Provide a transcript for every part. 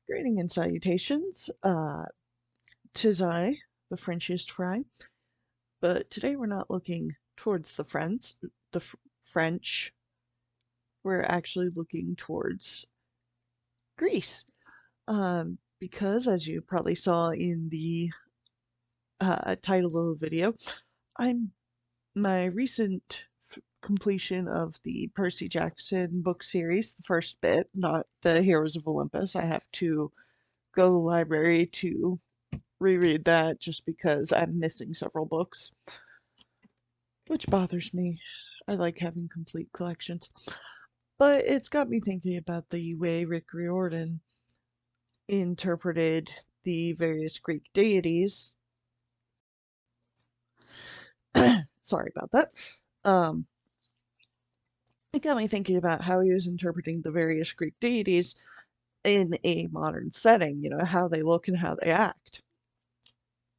Greeting and salutations. 'Tis I, the Frenchiest fry, but today we're not looking towards the French. We're actually looking towards Greece. Because as you probably saw in the title of the video, I'm my recent completion of the Percy Jackson book series, the first bit, not the Heroes of Olympus. I have to go to the library to reread that just because I'm missing several books, which bothers me. I like having complete collections. But it's got me thinking about the way Rick Riordan interpreted the various Greek deities. Sorry about that. Um, it got me thinking about how he was interpreting the various Greek deities in a modern setting, how they look and how they act.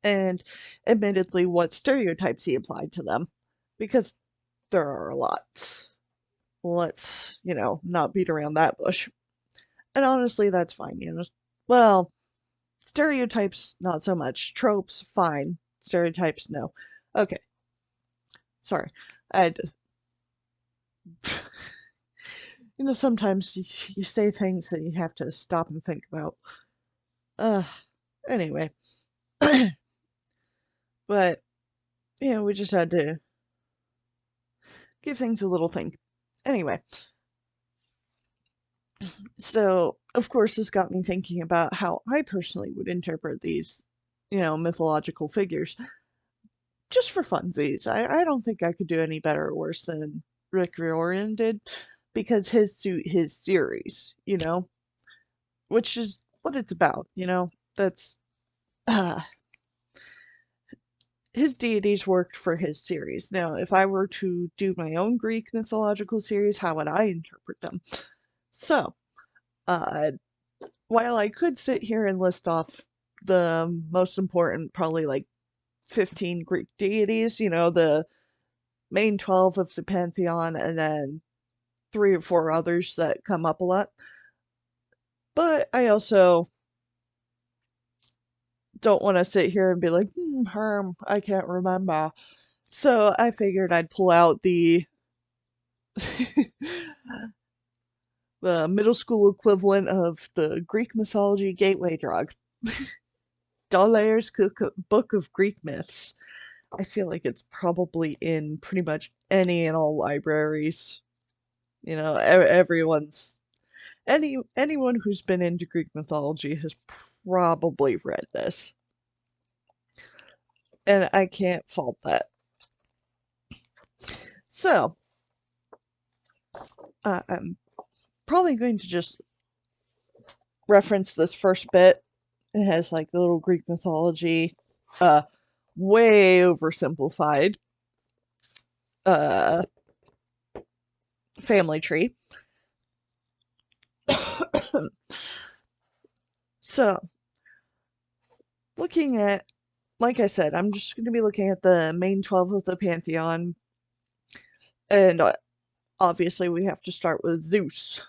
And admittedly, what stereotypes he applied to them, because there are a lot. Let's, not beat around that bush. And honestly, that's fine, Well, stereotypes, not so much. Tropes, fine. Stereotypes, no. Okay. Sorry. I had to... sometimes you say things that you have to stop and think about. Anyway. But, we just had to give things a little think. Anyway. So, of course, this got me thinking about how I personally would interpret these, mythological figures. Just for funsies. I don't think I could do any better or worse than Rick Riordan did, because his suit his series, which is what it's about, That's uh, his deities worked for his series. Now, if I were to do my own Greek mythological series, how would I interpret them? So, uh, while I could sit here and list off the most important, probably like 15 Greek deities, the main 12 of the pantheon, and then 3 or 4 others that come up a lot. But I also don't want to sit here and be like, Herm, I can't remember. So I figured I'd pull out the the middle school equivalent of the Greek mythology gateway drug. D'Aulaire's Book of Greek Myths. I feel like it's probably in pretty much any and all libraries. Anyone who's been into Greek mythology has probably read this. And I can't fault that. So, I'm probably going to just reference this first bit. It has like the little Greek mythology, way oversimplified, uh, family tree. So, looking at, like I said, I'm just going to be looking at the main 12 of the pantheon. And obviously, we have to start with Zeus,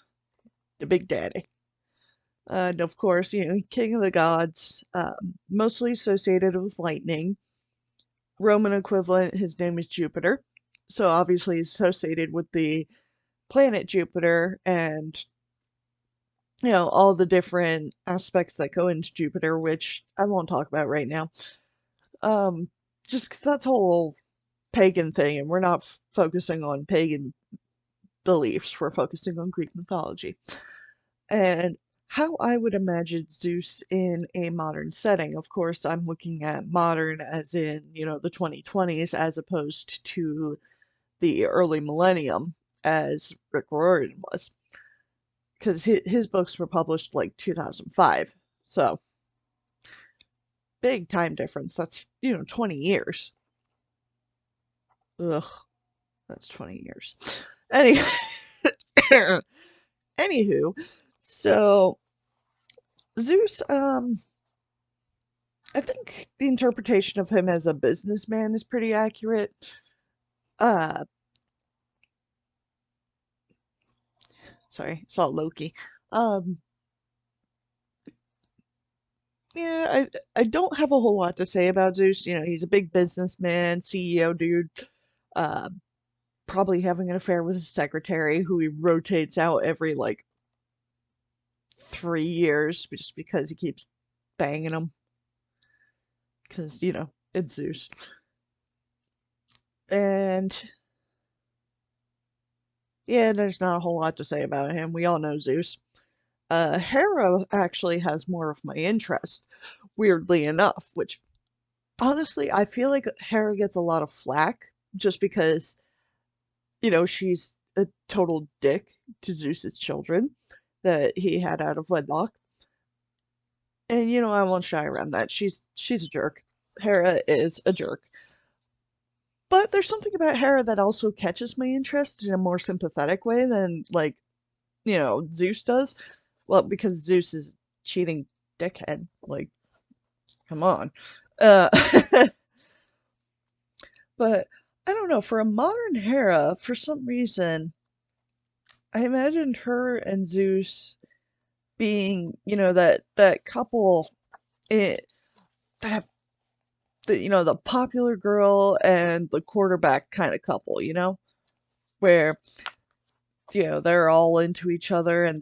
the big daddy. And of course, king of the gods, mostly associated with lightning. Roman equivalent, his name is Jupiter. So obviously he's associated with the planet Jupiter and, all the different aspects that go into Jupiter, which I won't talk about right now. Just because that's a whole pagan thing, and we're not focusing on pagan beliefs, we're focusing on Greek mythology. And how I would imagine Zeus in a modern setting. Of course, I'm looking at modern as in, the 2020s, as opposed to the early millennium, as Rick Riordan was. Because his books were published like 2005. So, big time difference. That's, 20 years. Ugh, that's 20 years. Anyway, anywho, so Zeus, I think the interpretation of him as a businessman is pretty accurate. Uh, sorry, saw Loki. Um, Yeah, I don't have a whole lot to say about Zeus. He's a big businessman, CEO dude, uh, probably having an affair with his secretary, who he rotates out every like 3 years just because he keeps banging them. Because it's Zeus. And yeah, there's not a whole lot to say about him. We all know Zeus. Hera actually has more of my interest, weirdly enough, which honestly, I feel like Hera gets a lot of flack just because, she's a total dick to Zeus's children that he had out of wedlock. And I won't shy around that. She's a jerk. Hera is a jerk. But there's something about Hera that also catches my interest in a more sympathetic way than like, Zeus does. Well, because Zeus is a cheating dickhead. Like, come on. Uh but I don't know, for a modern Hera, for some reason, I imagined her and Zeus being, that couple, it, that the popular girl and the quarterback kind of couple, where they're all into each other and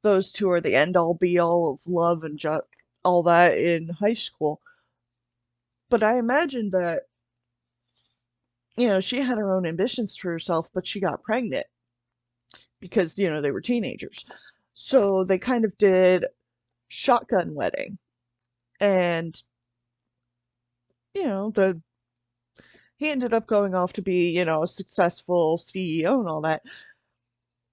those two are the end all be all of love and all that in high school. But I imagined that she had her own ambitions for herself, but she got pregnant because they were teenagers, so they kind of did shotgun wedding. And the he ended up going off to be a successful CEO and all that.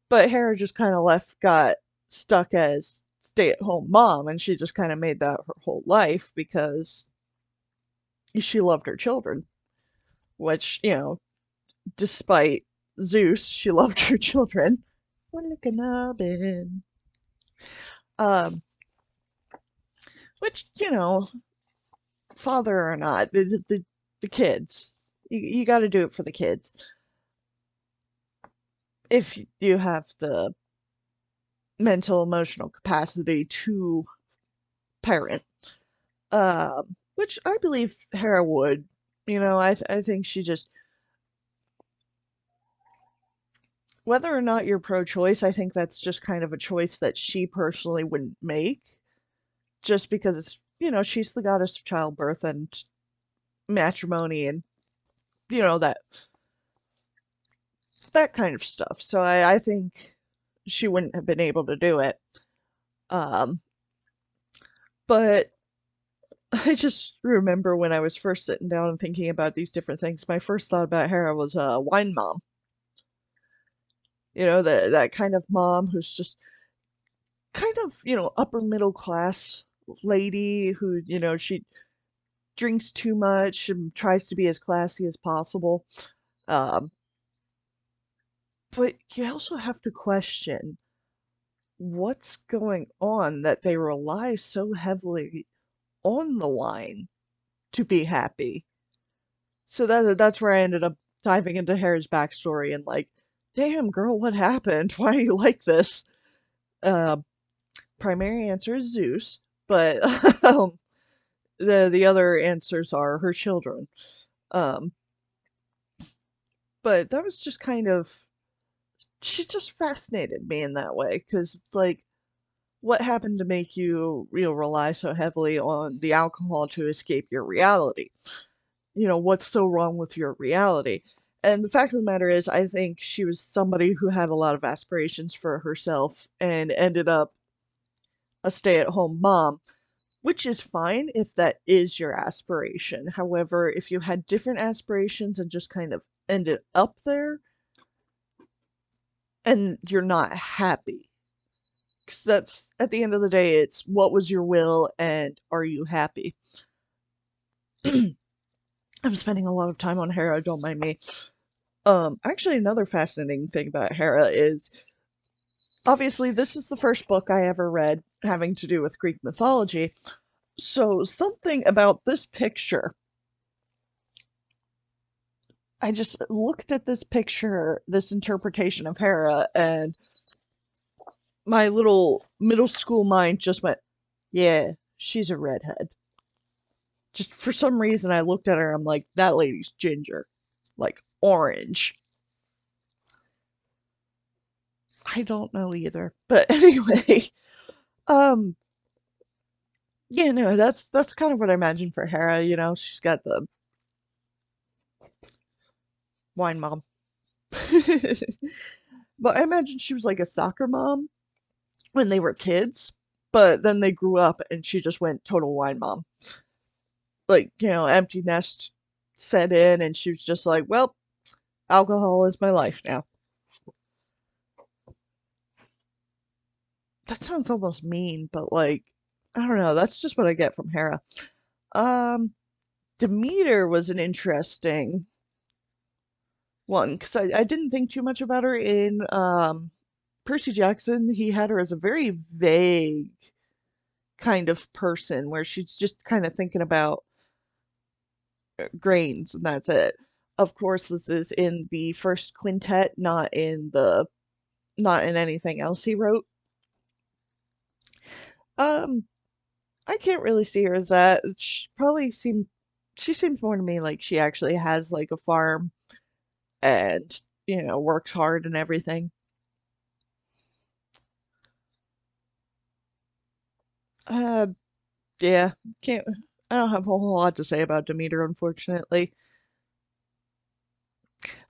But Hera just kind of got stuck as stay-at-home mom, and she just kind of made that her whole life because she loved her children, which, despite Zeus, she loved her children. One like a nubbin. Um, which, father or not, the kids, you got to do it for the kids. If you have the mental, emotional capacity to parent. Which I believe Hera would. I think she just, whether or not you're pro-choice, I think that's just kind of a choice that she personally wouldn't make, just because, she's the goddess of childbirth and matrimony and, that kind of stuff. So I think she wouldn't have been able to do it. Um, but I just remember when I was first sitting down and thinking about these different things, my first thought about Hera was a wine mom. That kind of mom who's just kind of, upper middle class lady who, she drinks too much and tries to be as classy as possible. Um, but you also have to question what's going on that they rely so heavily on the wine to be happy. So that's where I ended up diving into Hera's backstory and like, damn girl, what happened? Why are you like this? Uh, Primary answer is Zeus, but the other answers are her children. Um, but that was just kind of, she just fascinated me in that way because it's like, what happened to make you, rely so heavily on the alcohol to escape your reality? What's so wrong with your reality? And the fact of the matter is, I think she was somebody who had a lot of aspirations for herself and ended up a stay-at-home mom, which is fine if that is your aspiration. However, if you had different aspirations and just kind of ended up there and you're not happy, because that's at the end of the day, it's what was your will and are you happy? I'm spending a lot of time on Hera, don't mind me. Actually, another fascinating thing about Hera is obviously this is the first book I ever read having to do with Greek mythology. So something about this picture, I just looked at this picture, this interpretation of Hera, and my little middle school mind just went, yeah, she's a redhead. Just for some reason, I looked at her, I'm like, that lady's ginger. Like orange. I don't know either. But anyway, um, yeah, no, that's kind of what I imagine for Hera, you know, she's got the wine mom. But I imagine she was like a soccer mom when they were kids, but then they grew up and she just went total wine mom. Like, you know, empty nest set in and she was just like, well, alcohol is my life now. That sounds almost mean, but like, I don't know, that's just what I get from Hera. Um, Demeter was an interesting one because I didn't think too much about her in Percy Jackson. He had her as a very vague kind of person where she's just kind of thinking about grains and that's it. Of course, this is in the first quintet, not in anything else he wrote. Um, I can't really see her as that. She seems more to me like she actually has like a farm and, you know, works hard and everything. Uh, yeah, can't I don't have a whole lot to say about Demeter, unfortunately.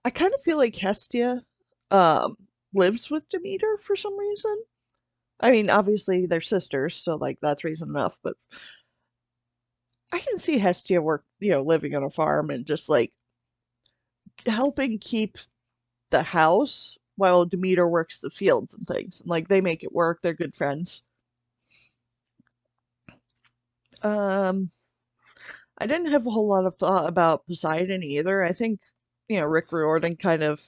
I kind of feel like Hestia um lives with Demeter for some reason. I mean, obviously they're sisters, so like that's reason enough, but I can see Hestia living on a farm and just like helping keep the house while Demeter works the fields and things. And, like they make it work, they're good friends. Um, I didn't have a whole lot of thought about Poseidon either. I think, you know, Rick Riordan kind of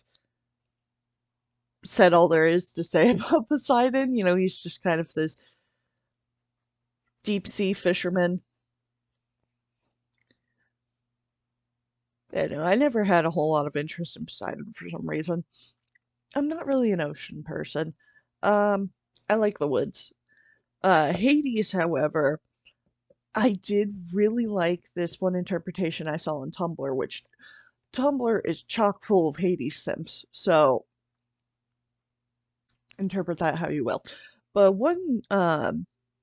said all there is to say about Poseidon. You know, he's just kind of this deep sea fisherman. You know, I never had a whole lot of interest in Poseidon for some reason. I'm not really an ocean person. Um, I like the woods. Hades, however, I did really like this one interpretation I saw on Tumblr, which Tumblr is chock full of Hades simps. So interpret that how you will. But one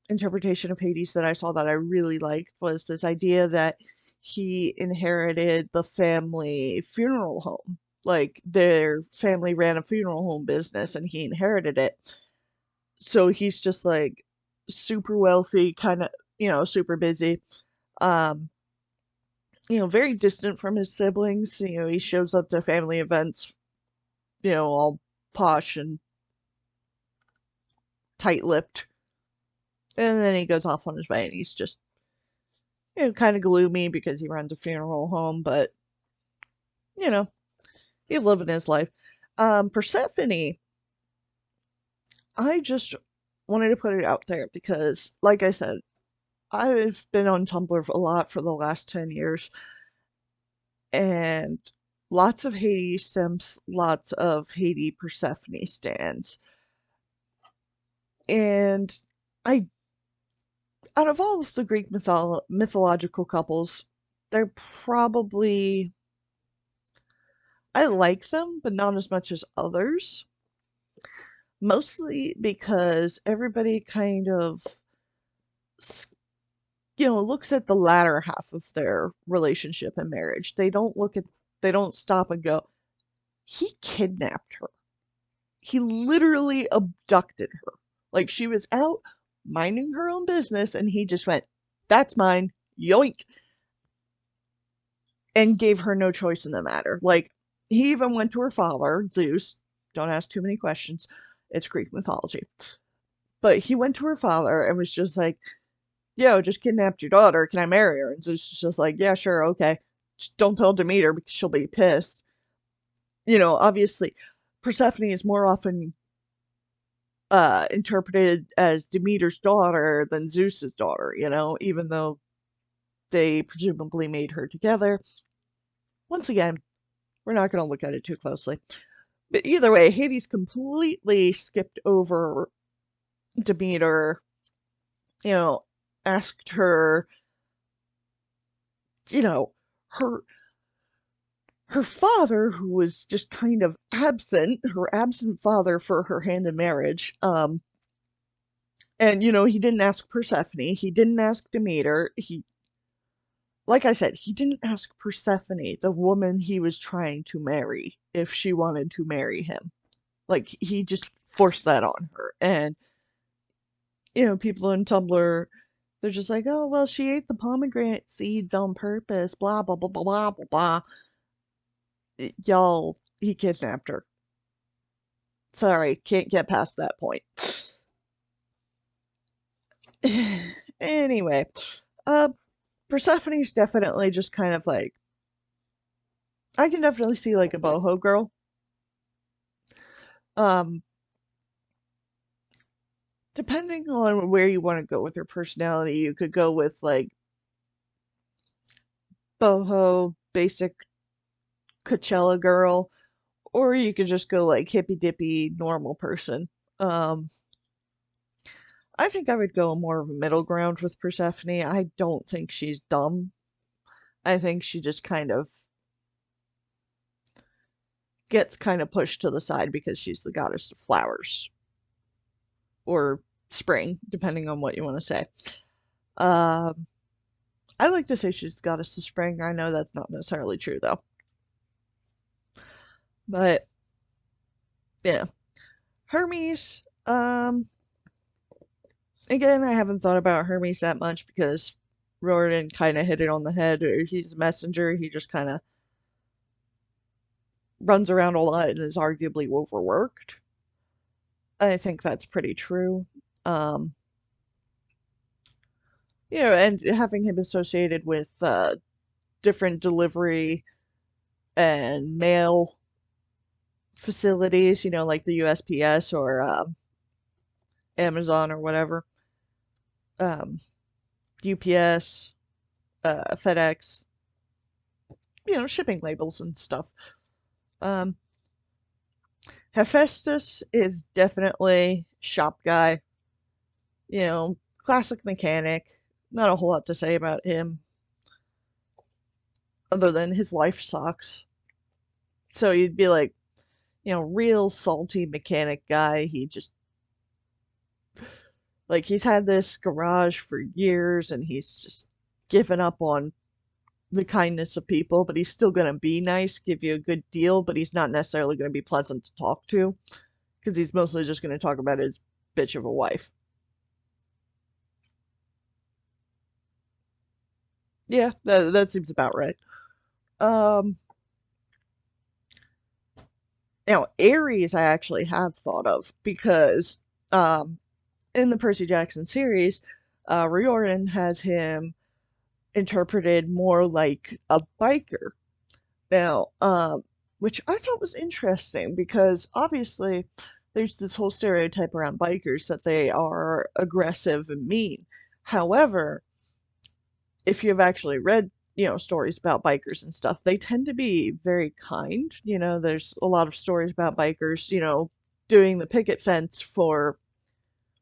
interpretation of Hades that I saw that I really liked was this idea that he inherited the family funeral home. Like their family ran a funeral home business and he inherited it. So he's just like super wealthy, kind of, you know, super busy. Um, you know, very distant from his siblings. You know, he shows up to family events, you know, all posh and tight-lipped. And then he goes off on his way and he's just, you know, kind of gloomy because he runs a funeral home, but, you know, he's living his life. Persephone, I just wanted to put it out there because, like I said, I've been on Tumblr a lot for the last 10 years and lots of Hades simps, lots of Hades Persephone stands. And I, out of all of the Greek mythological couples, they're probably I like them, but not as much as others. Mostly because everybody kind of, you know, looks at the latter half of their relationship and marriage. They don't stop and go, he kidnapped her. He literally abducted her. Like she was out minding her own business and he just went, that's mine, yoink, and gave her no choice in the matter. Like, he even went to her father, Zeus. Don't ask too many questions. It's Greek mythology. But he went to her father and was just like, yo, just kidnapped your daughter. Can I marry her? And Zeus was just like, yeah, sure, okay. Just don't tell Demeter because she'll be pissed. You know, obviously, Persephone is more often interpreted as Demeter's daughter than Zeus's daughter, you know, even though they presumably made her together. Once again, we're not going to look at it too closely. But either way, Hades completely skipped over Demeter, you know, asked her, you know, her her father, who was just kind of absent, her absent father for her hand in marriage. And he didn't ask Persephone, he didn't ask Demeter, like I said, he didn't ask Persephone, the woman he was trying to marry, if she wanted to marry him. Like, he just forced that on her. And, people in Tumblr, they're just like, oh, well, she ate the pomegranate seeds on purpose, blah, blah, blah, blah, blah, blah, blah. Y'all, he kidnapped her. Sorry, can't get past that point. Anyway, uh, Persephone's definitely just kind of like, I can definitely see like a boho girl. Um, Depending on where you want to go with her personality, you could go with like boho, basic Coachella girl, or you could just go like hippy dippy normal person. Um, I think I would go more of a middle ground with Persephone. I don't think she's dumb. I think she just kind of gets kind of pushed to the side because she's the goddess of flowers or spring, depending on what you want to say. Um, I like to say she's the goddess of spring. I know that's not necessarily true though. But yeah, Hermes. Again, I haven't thought about Hermes that much because Riordan kind of hit it on the head. He's a messenger. He just kind of runs around a lot and is arguably overworked. I think that's pretty true. Um, and having him associated with different delivery and mail facilities, like the USPS or Amazon or whatever, um, UPS, FedEx, shipping labels and stuff. Um, Hephaestus is definitely shop guy, classic mechanic. Not a whole lot to say about him other than his life sucks. So you'd be like, real salty mechanic guy. He just, like, he's had this garage for years and he's just given up on the kindness of people, but he's still going to be nice, give you a good deal, but he's not necessarily going to be pleasant to talk to because he's mostly just going to talk about his bitch of a wife. Yeah, that seems about right. Um, Now, Ares, I actually have thought of because in the Percy Jackson series, Riordan has him interpreted more like a biker. Now, which I thought was interesting because obviously there's this whole stereotype around bikers that they are aggressive and mean. However, if you've actually read, stories about bikers and stuff, they tend to be very kind. There's a lot of stories about bikers, doing the picket fence for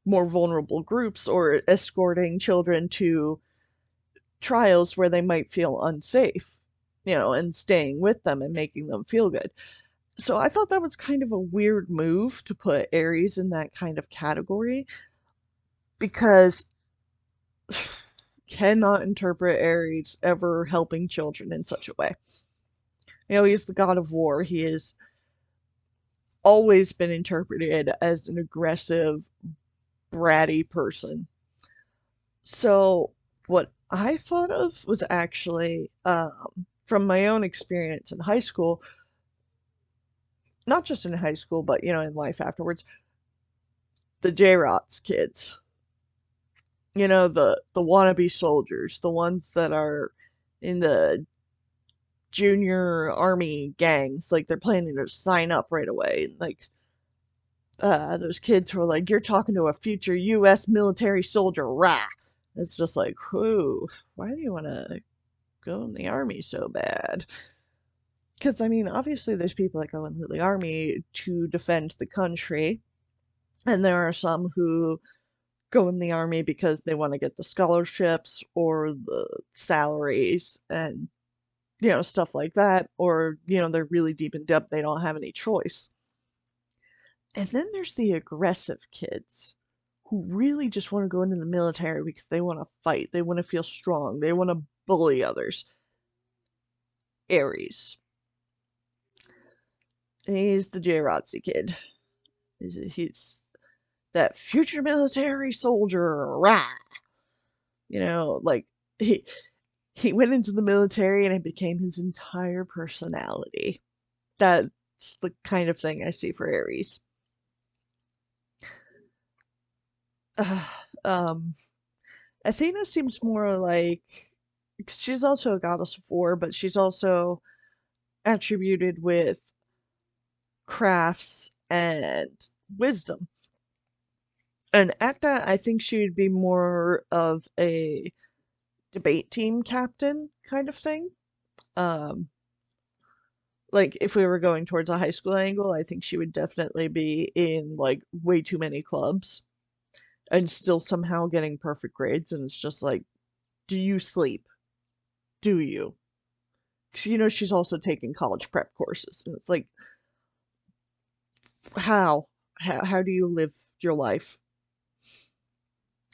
more vulnerable groups or escorting children to trials where they might feel unsafe, and staying with them and making them feel good. So I thought that was kind of a weird move to put Ares in that kind of category because cannot interpret Ares ever helping children in such a way. He's the god of war. He has always been interpreted as an aggressive, bratty person. So, what I thought of was actually from my own experience in high school, not just in high school, but in life afterwards, the J-Rots kids. The wannabe soldiers, the ones that are in the junior army gangs, like they're planning to sign up right away. Like those kids who are like, you're talking to a future US military soldier, rah. It's just like, whoo, why do you want to go in the army so bad? Because, I mean, obviously there's people that go into the army to defend the country, and there are some who go in the army because they want to get the scholarships or the salaries and, stuff like that, or, they're really deep in debt, they don't have any choice. And then there's the aggressive kids who really just want to go into the military because they want to fight, they want to feel strong, they want to bully others. Aries. He's the J-Rotzi kid. He's that future military soldier, rah! Like, he he went into the military and it became his entire personality. That's the kind of thing I see for Aries. Uh, um, Athena seems more like she's also a goddess of war, but she's also attributed with crafts and wisdom. And at that, I think she would be more of a debate team captain kind of thing. Um, like if we were going towards a high school angle, I think she would definitely be in like way too many clubs and still somehow getting perfect grades. And it's just like, do you sleep? Do you? 'Cause, she's also taking college prep courses, and it's like, how? How do you live your life?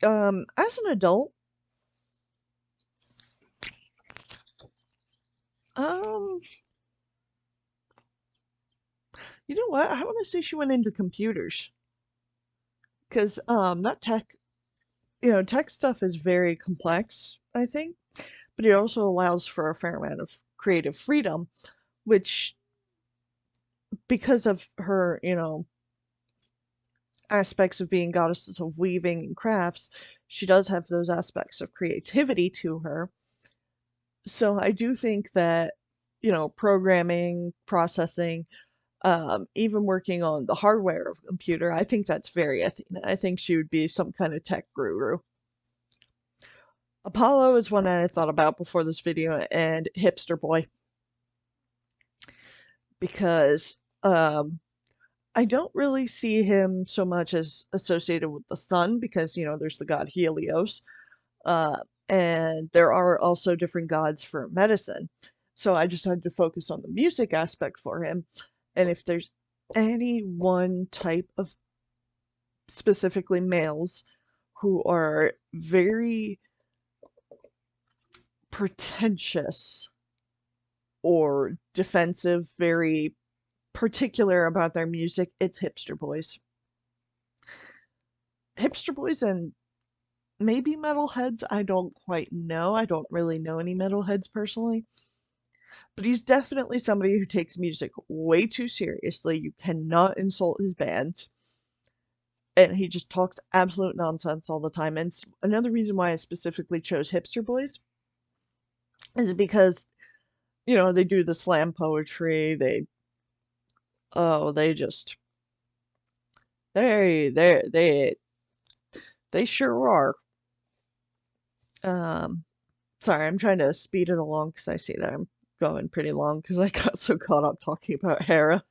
As an adult, um, you know what? I want to say she went into computers because that tech stuff is very complex, I think, but it also allows for a fair amount of creative freedom, which because of her, aspects of being goddesses of weaving and crafts, she does have those aspects of creativity to her. So I do think that, programming, processing, even working on the hardware of a computer, I think that's very Athena. I think she would be some kind of tech guru. Apollo is one I thought about before this video, and hipster boy, because I don't really see him so much as associated with the sun because, there's the god Helios, uh, and there are also different gods for medicine. So I just had to focus on the music aspect for him. And if there's any one type of specifically males who are very pretentious or defensive, very particular about their music, it's hipster boys. Hipster boys and maybe metalheads, I don't quite know. I don't really know any metalheads personally. But he's definitely somebody who takes music way too seriously. You cannot insult his band. And he just talks absolute nonsense all the time. And another reason why I specifically chose hipster boys is because, they do the slam poetry. They just, they they sure are. Um, Sorry, I'm trying to speed it along because I see that I'm going pretty long because I got so caught up talking about Hera.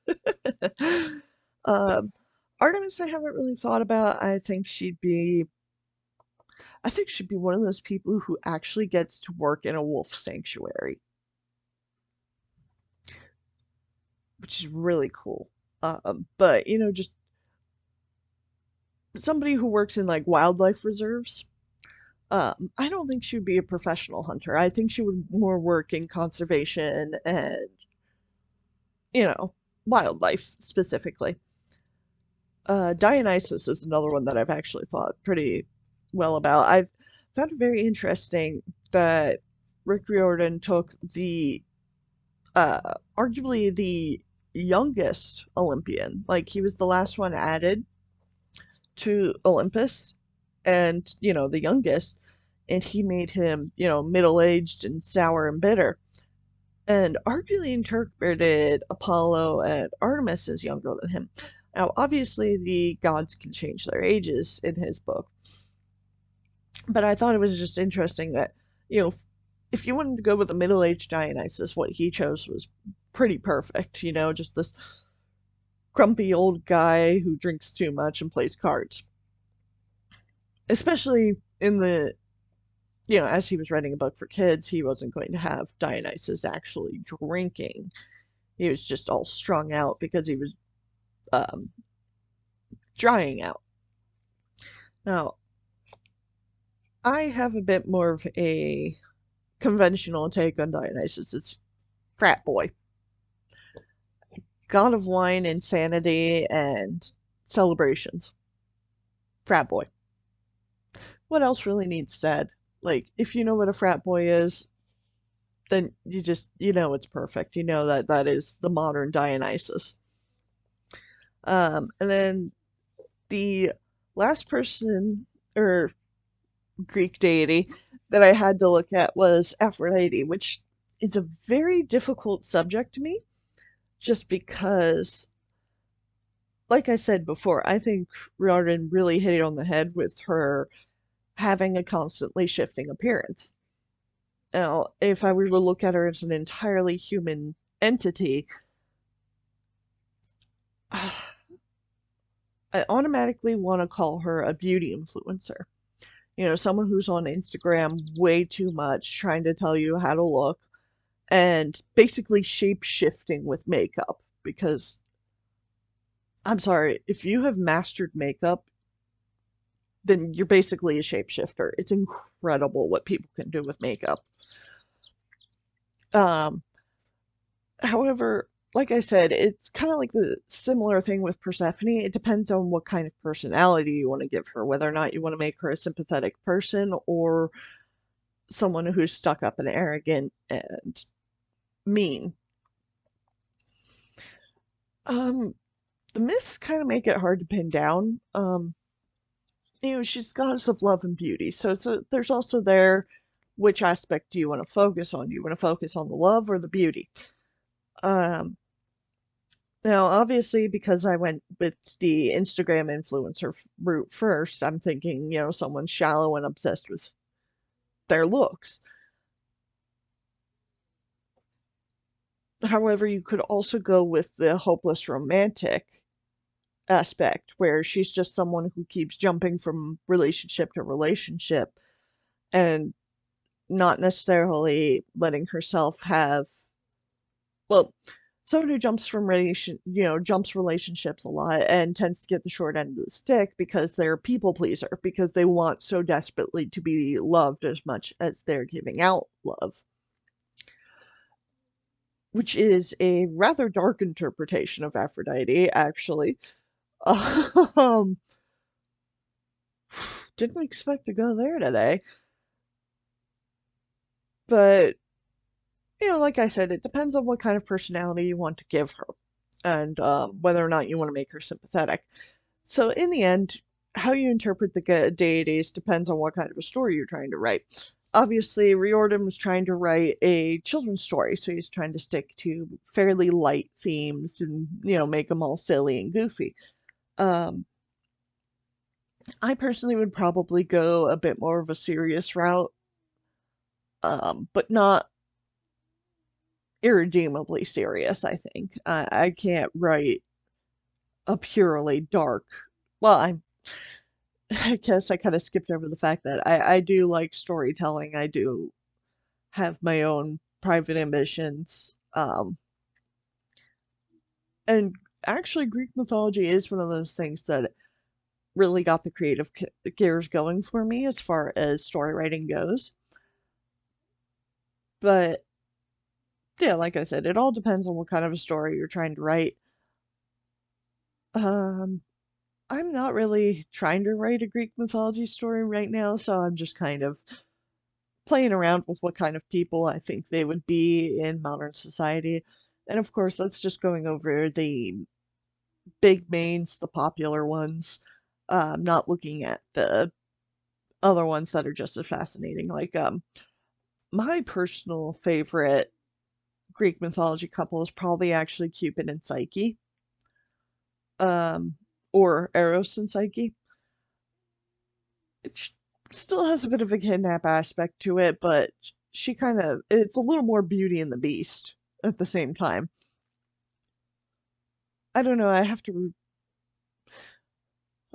um, Artemis, I haven't really thought about. I think she'd be one of those people who actually gets to work in a wolf sanctuary, which is really cool. But just somebody who works in like wildlife reserves. I don't think she would be a professional hunter. I think she would more work in conservation and, you know, wildlife specifically. Dionysus is another one that I've actually thought pretty well about. I've found it very interesting that Rick Riordan took arguably the youngest Olympian. Like, he was the last one added to Olympus and, the youngest, and he made him, middle-aged and sour and bitter. And arguably interpreted Apollo and Artemis as younger than him. Now, obviously, the gods can change their ages in his book, but I thought it was just interesting that, you know, if you wanted to go with a middle-aged Dionysus, what he chose was pretty perfect, just this grumpy old guy who drinks too much and plays cards. especially in the, as he was writing a book for kids, he wasn't going to have Dionysus actually drinking. He was just all strung out because he was um, drying out. Now, I have a bit more of a conventional take on Dionysus. It's frat boy, god of wine, insanity, and celebrations. Frat boy. What else really needs said? Like, if you know what a frat boy is, then you know it's perfect. You know that that is the modern Dionysus. And then the last person or Greek deity that I had to look at was Aphrodite, which is a very difficult subject to me just because, like I said before, I think Riordan really hit it on the head with her having a constantly shifting appearance. Now, if I were to look at her as an entirely human entity, I automatically want to call her a beauty influencer. Someone who's on Instagram way too much, trying to tell you how to look, and basically shape shifting with makeup. Because, I'm sorry, if you have mastered makeup, then you're basically a shapeshifter. It's incredible what people can do with makeup. Um, However, like I said, it's kind of like the similar thing with Persephone. It depends on what kind of personality you want to give her, whether or not you want to make her a sympathetic person or someone who's stuck up and arrogant and mean. Um, the myths kind of make it hard to pin down. She's goddess of love and beauty, so there's also there. Which aspect do you want to focus on? Do you want to focus on the love or the beauty? Um, Now, obviously, because I went with the Instagram influencer route first, I'm thinking, someone shallow and obsessed with their looks. However, you could also go with the hopeless romantic aspect, where she's just someone who keeps jumping from relationship to relationship and not necessarily letting herself have, well, someone who jumps relationships a lot and tends to get the short end of the stick because they're a people pleaser, because they want so desperately to be loved as much as they're giving out love, which is a rather dark interpretation of Aphrodite, actually. Um, didn't expect to go there today, but like I said, it depends on what kind of personality you want to give her and whether or not you want to make her sympathetic. So, in the end, how you interpret the deities depends on what kind of a story you're trying to write. Obviously, Riordan was trying to write a children's story, so he's trying to stick to fairly light themes and, make them all silly and goofy. Um, I personally would probably go a bit more of a serious route, but not irredeemably serious, I think. I can't write a purely dark. Well, I guess I kind of skipped over the fact that I do like storytelling. I do have my own private ambitions. And actually, Greek mythology is one of those things that really got the creative gears going for me as far as story writing goes. But yeah, like I said, it all depends on what kind of a story you're trying to write. Um, I'm not really trying to write a Greek mythology story right now, so I'm just kind of playing around with what kind of people I think they would be in modern society. And of course, that's just going over the big mains, the popular ones, not looking at the other ones that are just as fascinating. Like, my personal favorite Greek mythology couple is probably actually Cupid and Psyche, um, or Eros and Psyche. It still has a bit of a kidnap aspect to it, but it's a little more Beauty and the Beast at the same time. I don't know, I have to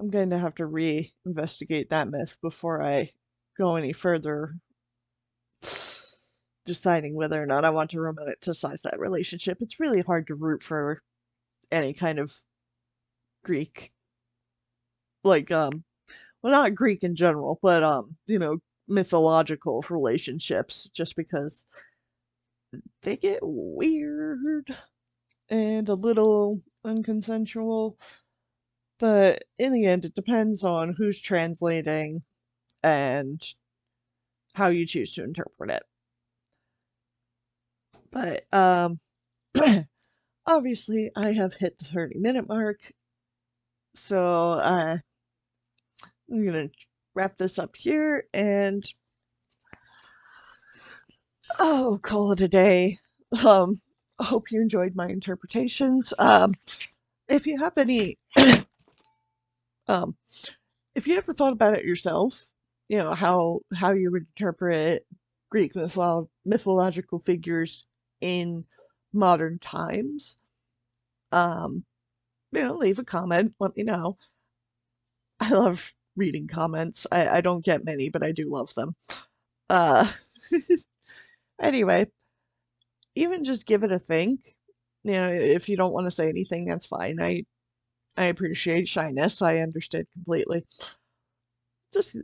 I'm going to have to re-investigate that myth before I go any further, deciding whether or not I want to romanticize that relationship. It's really hard to root for any kind of Greek, like, well, not Greek in general, but, mythological relationships, just because they get weird and a little unconsensual. But in the end, it depends on who's translating and how you choose to interpret it. But obviously, I have hit the 30-minute mark, so I'm gonna wrap this up here and call it a day. I hope you enjoyed my interpretations. If you have any, um, if you ever thought about it yourself, how you would interpret Greek mythological figures in modern times, um, leave a comment. Let me know. I love reading comments. I don't get many, but I do love them. Uh, anyway, even just give it a think. If you don't want to say anything, that's fine. I appreciate shyness. I understand completely. Just,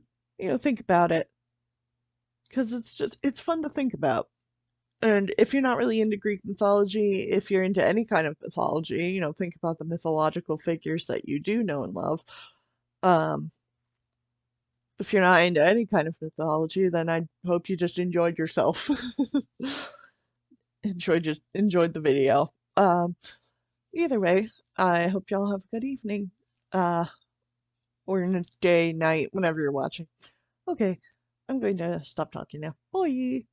think about it because it's fun to think about. And if you're not really into Greek mythology, if you're into any kind of mythology, think about the mythological figures that you do know and love. Um, if you're not into any kind of mythology, then I hope you just enjoyed yourself. Enjoyed the video. Either way, I hope y'all have a good evening. Uh, or in a day, night, whenever you're watching. Okay, I'm going to stop talking now. Bye.